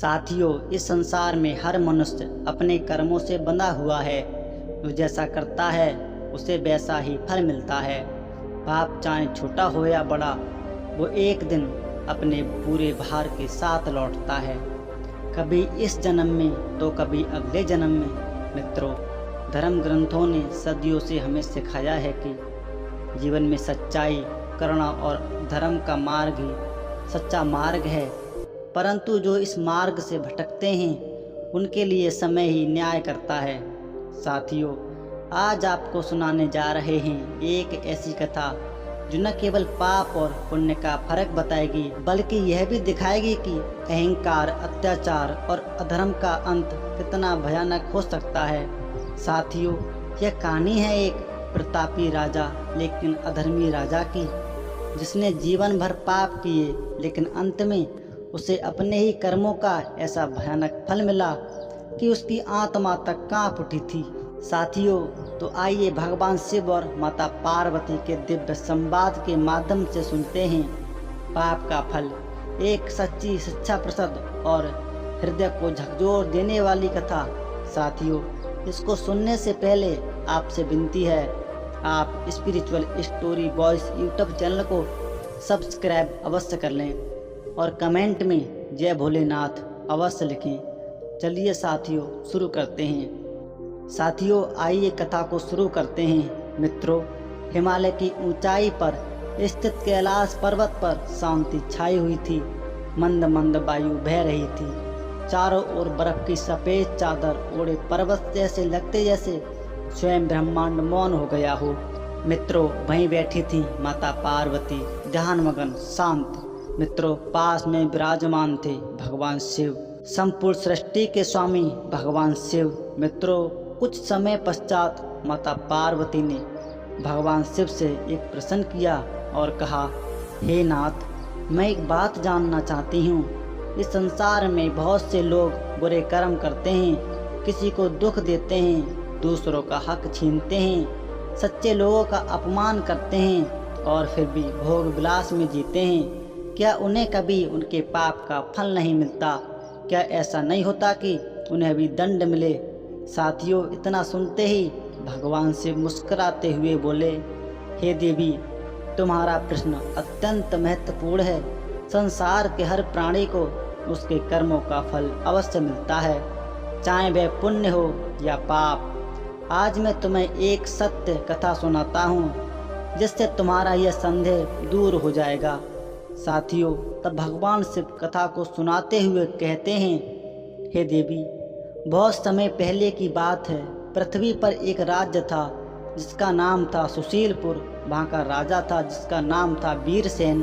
साथियों, इस संसार में हर मनुष्य अपने कर्मों से बंधा हुआ है। जो जैसा करता है उसे वैसा ही फल मिलता है। पाप चाहे छोटा हो या बड़ा, वो एक दिन अपने पूरे भार के साथ लौटता है, कभी इस जन्म में तो कभी अगले जन्म में। मित्रों, धर्म ग्रंथों ने सदियों से हमें सिखाया है कि जीवन में सच्चाई, करुणा और धर्म का मार्ग ही सच्चा मार्ग है। परंतु जो इस मार्ग से भटकते हैं उनके लिए समय ही न्याय करता है। साथियों, आज आपको सुनाने जा रहे हैं एक ऐसी कथा जो न केवल पाप और पुण्य का फर्क बताएगी, बल्कि यह भी दिखाएगी कि अहंकार, अत्याचार और अधर्म का अंत कितना भयानक हो सकता है। साथियों, यह कहानी है एक प्रतापी राजा लेकिन अधर्मी राजा की, जिसने जीवन भर पाप किए लेकिन अंत में उसे अपने ही कर्मों का ऐसा भयानक फल मिला कि उसकी आत्मा तक कांप उठी थी। साथियों, तो आइए भगवान शिव और माता पार्वती के दिव्य संवाद के माध्यम से सुनते हैं पाप का फल, एक सच्ची, शिक्षा प्रसाद और हृदय को झकझोर देने वाली कथा। साथियों, इसको सुनने से पहले आपसे विनती है, आप spiritual story boys YouTube channel को सब्सक्राइब अवश्य कर लें और कमेंट में जय भोलेनाथ अवश्य लिखें। चलिए साथियों, शुरू करते हैं। साथियों, आइए कथा को शुरू करते हैं। मित्रों, हिमालय की ऊंचाई पर स्थित कैलाश पर्वत पर शांति छाई हुई थी। मंद मंद वायु बह रही थी। चारों ओर बर्फ की सफ़ेद चादर ओढ़े पर्वत जैसे लगते जैसे स्वयं ब्रह्मांड मौन हो गया हो। मित्रों, वहीं बैठी थी माता पार्वती, ध्यान मगन, शांत। मित्रों, पास में विराजमान थे भगवान शिव, संपूर्ण सृष्टि के स्वामी भगवान शिव। मित्रों, कुछ समय पश्चात माता पार्वती ने भगवान शिव से एक प्रश्न किया और कहा, हे नाथ, मैं एक बात जानना चाहती हूँ। इस संसार में बहुत से लोग बुरे कर्म करते हैं, किसी को दुख देते हैं, दूसरों का हक छीनते हैं, सच्चे लोगों का अपमान करते हैं और फिर भी भोग विलास में जीते हैं। क्या उन्हें कभी उनके पाप का फल नहीं मिलता? क्या ऐसा नहीं होता कि उन्हें भी दंड मिले? साथियों, इतना सुनते ही भगवान शिव मुस्कुराते हुए बोले, हे देवी, तुम्हारा प्रश्न अत्यंत महत्वपूर्ण है। संसार के हर प्राणी को उसके कर्मों का फल अवश्य मिलता है, चाहे वह पुण्य हो या पाप। आज मैं तुम्हें एक सत्य कथा सुनाता हूँ, जिससे तुम्हारा यह संदेह दूर हो जाएगा। साथियों, तब भगवान शिव कथा को सुनाते हुए कहते हैं, हे देवी, बहुत समय पहले की बात है। पृथ्वी पर एक राज्य था जिसका नाम था सुशीलपुर। वहाँ का राजा था जिसका नाम था वीरसेन।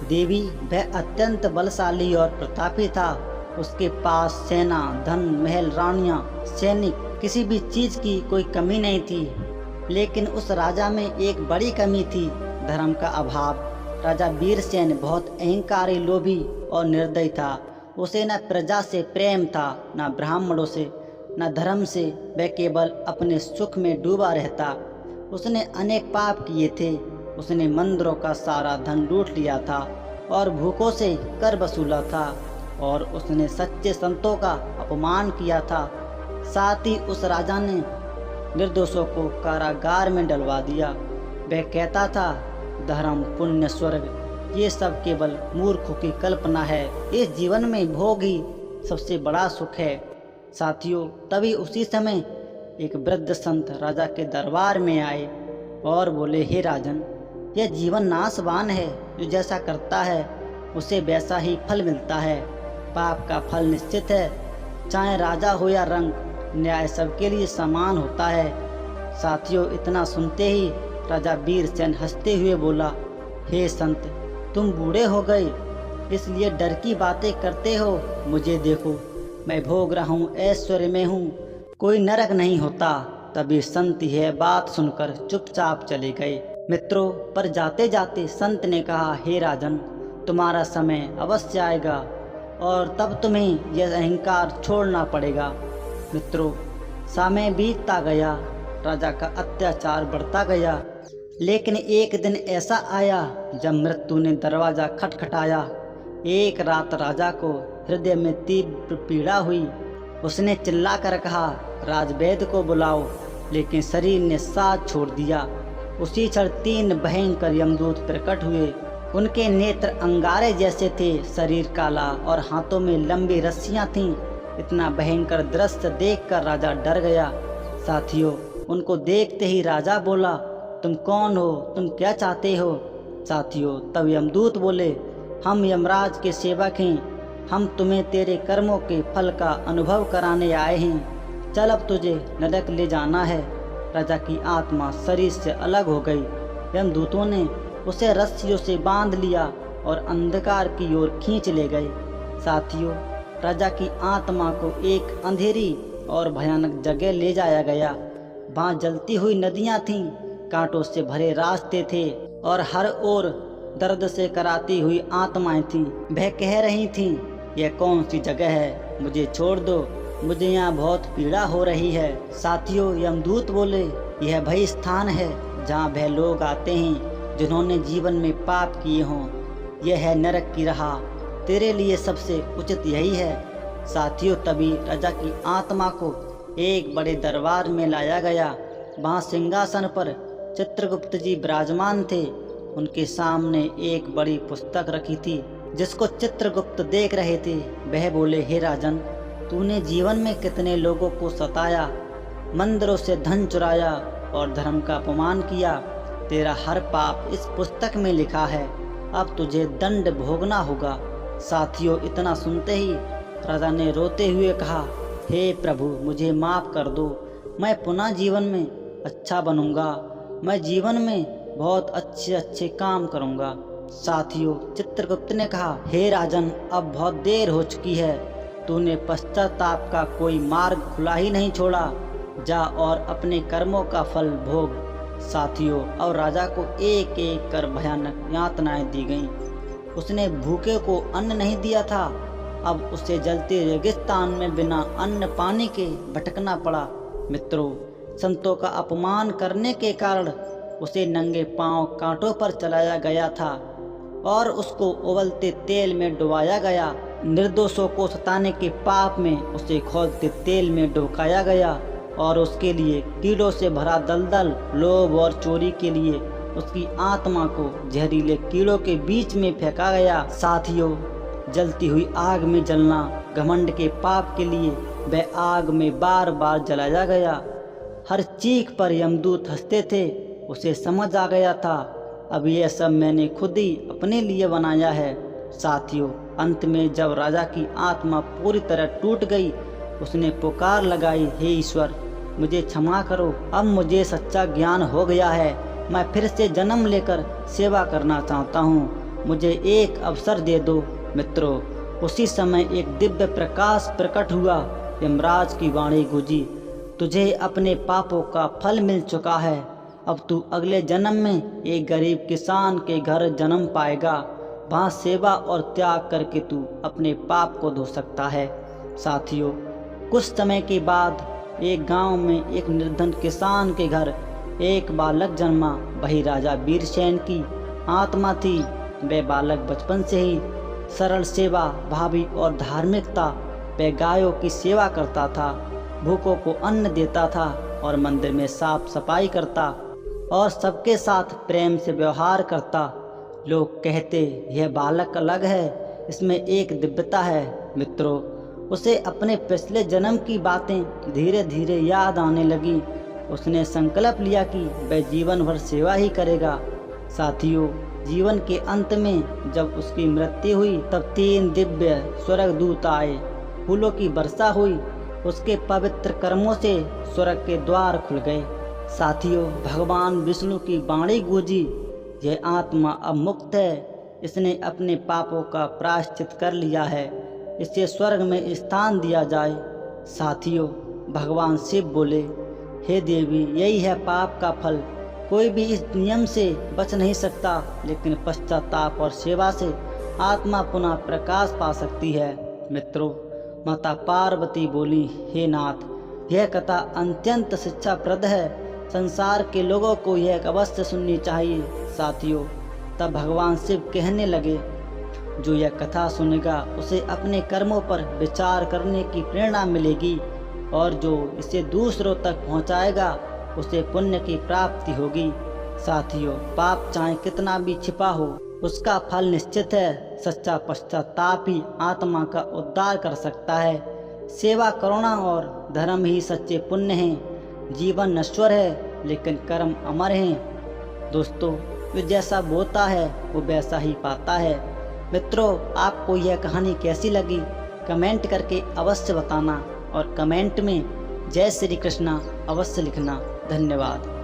देवी, वह अत्यंत बलशाली और प्रतापी था। उसके पास सेना, धन, महल, रानियाँ, सैनिक, किसी भी चीज़ की कोई कमी नहीं थी। लेकिन उस राजा में एक बड़ी कमी थी, धर्म का अभाव। राजा वीरसेन बहुत अहंकारी, लोभी और निर्दयी था। उसे न प्रजा से प्रेम था, न ब्राह्मणों से, न धर्म से। वह केवल अपने सुख में डूबा रहता। उसने अनेक पाप किए थे। उसने मंदिरों का सारा धन लूट लिया था और भूखों से कर वसूला था, और उसने सच्चे संतों का अपमान किया था। साथ ही उस राजा ने निर्दोषों को कारागार में डलवा दिया। वह कहता था, धर्म, पुण्य, स्वर्ग, ये सब केवल मूर्खों की कल्पना है। इस जीवन में भोग ही सबसे बड़ा सुख है। साथियों, तभी उसी समय एक वृद्ध संत राजा के दरबार में आए और बोले, हे राजन, यह जीवन नाशवान है। जो जैसा करता है उसे वैसा ही फल मिलता है। पाप का फल निश्चित है, चाहे राजा हो या रंक, न्याय सबके लिए समान होता है। साथियों, इतना सुनते ही राजा वीरसेन हंसते हुए बोला, हे संत, तुम बूढ़े हो गए, इसलिए डर की बातें करते हो। मुझे देखो, मैं भोग रहा हूँ, ऐश्वर्य में हूँ, कोई नरक नहीं होता। तभी संत यह बात सुनकर चुपचाप चले गए। मित्रों, पर जाते जाते संत ने कहा, हे राजन, तुम्हारा समय अवश्य आएगा और तब तुम्हें यह अहंकार छोड़ना पड़ेगा। मित्रों, समय बीतता गया, राजा का अत्याचार बढ़ता गया। लेकिन एक दिन ऐसा आया जब मृत्यु ने दरवाज़ा खटखटाया। एक रात राजा को हृदय में तीव्र पीड़ा हुई। उसने चिल्लाकर कहा, राजवैद्य को बुलाओ, लेकिन शरीर ने साथ छोड़ दिया। उसी क्षण 3 भयंकर यमदूत प्रकट हुए। उनके नेत्र अंगारे जैसे थे, शरीर काला और हाथों में लंबी रस्सियां थीं। इतना भयंकर दृश्य देखकर राजा डर गया। साथियों, उनको देखते ही राजा बोला, तुम कौन हो? तुम क्या चाहते हो? साथियों, तब यमदूत बोले, हम यमराज के सेवक हैं। हम तुम्हें तेरे कर्मों के फल का अनुभव कराने आए हैं। चल, अब तुझे नरक ले जाना है। राजा की आत्मा शरीर से अलग हो गई। यमदूतों ने उसे रस्सियों से बांध लिया और अंधकार की ओर खींच ले गए। साथियों, राजा की आत्मा को एक अंधेरी और भयानक जगह ले जाया गया। वहाँ जलती हुई नदियाँ थीं, कांटों से भरे रास्ते थे और हर ओर दर्द से कराती हुई आत्माएं थीं। वह कह रही थीं, यह कौन सी जगह है? मुझे छोड़ दो, मुझे यहाँ बहुत पीड़ा हो रही है। साथियों, यमदूत बोले, यह वही स्थान है जहाँ वह लोग आते हैं जिन्होंने जीवन में पाप किए हों। यह है नरक की राह। तेरे लिए सबसे उचित यही है। साथियों, तभी राजा की आत्मा को एक बड़े दरबार में लाया गया। वहाँ सिंहासन पर चित्रगुप्त जी विराजमान थे। उनके सामने एक बड़ी पुस्तक रखी थी जिसको चित्रगुप्त देख रहे थे। वह बोले, हे राजन, तूने जीवन में कितने लोगों को सताया, मंदिरों से धन चुराया और धर्म का अपमान किया। तेरा हर पाप इस पुस्तक में लिखा है। अब तुझे दंड भोगना होगा। साथियों, इतना सुनते ही राजा ने रोते हुए कहा, हे प्रभु, मुझे माफ़ कर दो। मैं पुनः जीवन में अच्छा बनूंगा। मैं जीवन में बहुत अच्छे अच्छे काम करूंगा। साथियों, चित्रगुप्त ने कहा, हे राजन, अब बहुत देर हो चुकी है। तूने पश्चाताप का कोई मार्ग खुला ही नहीं छोड़ा। जा और अपने कर्मों का फल भोग। साथियों, और राजा को एक एक कर भयानक यातनाएं दी गईं। उसने भूखे को अन्न नहीं दिया था। अब उसे जलते रेगिस्तान में बिना अन्न पानी के भटकना पड़ा। मित्रों, संतों का अपमान करने के कारण उसे नंगे पांव कांटों पर चलाया गया था और उसको उबलते तेल में डुबाया गया। निर्दोषों को सताने के पाप में उसे खौलते तेल में डुबकाया गया और उसके लिए कीड़ों से भरा दलदल, लोभ और चोरी के लिए उसकी आत्मा को जहरीले कीड़ों के बीच में फेंका गया। साथियों, जलती हुई आग में जलना घमंड के पाप के लिए वह आग में बार बार जलाया गया। हर चीख पर यमदूत हंसते थे। उसे समझ आ गया था, अब यह सब मैंने खुद ही अपने लिए बनाया है। साथियों, अंत में जब राजा की आत्मा पूरी तरह टूट गई, उसने पुकार लगाई, हे ईश्वर, मुझे क्षमा करो। अब मुझे सच्चा ज्ञान हो गया है। मैं फिर से जन्म लेकर सेवा करना चाहता हूँ। मुझे एक अवसर दे दो। मित्रों, उसी समय एक दिव्य प्रकाश प्रकट हुआ। यमराज की वाणी गूंजी, तुझे अपने पापों का फल मिल चुका है। अब तू अगले जन्म में एक गरीब किसान के घर जन्म पाएगा। वहाँ सेवा और त्याग करके तू अपने पाप को धो सकता है। साथियों, कुछ समय के बाद एक गांव में एक निर्धन किसान के घर एक बालक जन्मा। वही राजा वीरसेन की आत्मा थी। वह बालक बचपन से ही सरल सेवा भावी और धार्मिकता, वह गायों की सेवा करता था, भूखों को अन्न देता था और मंदिर में साफ सफाई करता और सबके साथ प्रेम से व्यवहार करता। लोग कहते, यह बालक अलग है, इसमें एक दिव्यता है। मित्रों, उसे अपने पिछले जन्म की बातें धीरे धीरे याद आने लगी। उसने संकल्प लिया कि वह जीवन भर सेवा ही करेगा। साथियों, जीवन के अंत में जब उसकी मृत्यु हुई, तब 3 दिव्य स्वर्गदूत आए। फूलों की वर्षा हुई। उसके पवित्र कर्मों से स्वर्ग के द्वार खुल गए। साथियों, भगवान विष्णु की वाणी गूंजी, यह आत्मा अब मुक्त है। इसने अपने पापों का प्रायश्चित कर लिया है। इसे स्वर्ग में स्थान दिया जाए। साथियों, भगवान शिव बोले, हे देवी, यही है पाप का फल। कोई भी इस नियम से बच नहीं सकता, लेकिन पश्चाताप और सेवा से आत्मा पुनः प्रकाश पा सकती है। मित्रों, माता पार्वती बोली, हे नाथ, यह कथा अत्यंत शिक्षाप्रद है। संसार के लोगों को यह अवश्य सुननी चाहिए। साथियों, तब भगवान शिव कहने लगे, जो यह कथा सुनेगा उसे अपने कर्मों पर विचार करने की प्रेरणा मिलेगी और जो इसे दूसरों तक पहुंचाएगा उसे पुण्य की प्राप्ति होगी। साथियों, पाप चाहे कितना भी छिपा हो उसका फल निश्चित है। सच्चा पश्चाताप ही आत्मा का उद्धार कर सकता है। सेवा, करुणा और धर्म ही सच्चे पुण्य हैं। जीवन नश्वर है लेकिन कर्म अमर हैं। दोस्तों, जो जैसा बोता है वो वैसा ही पाता है। मित्रों, आपको यह कहानी कैसी लगी कमेंट करके अवश्य बताना और कमेंट में जय श्री कृष्णा अवश्य लिखना। धन्यवाद।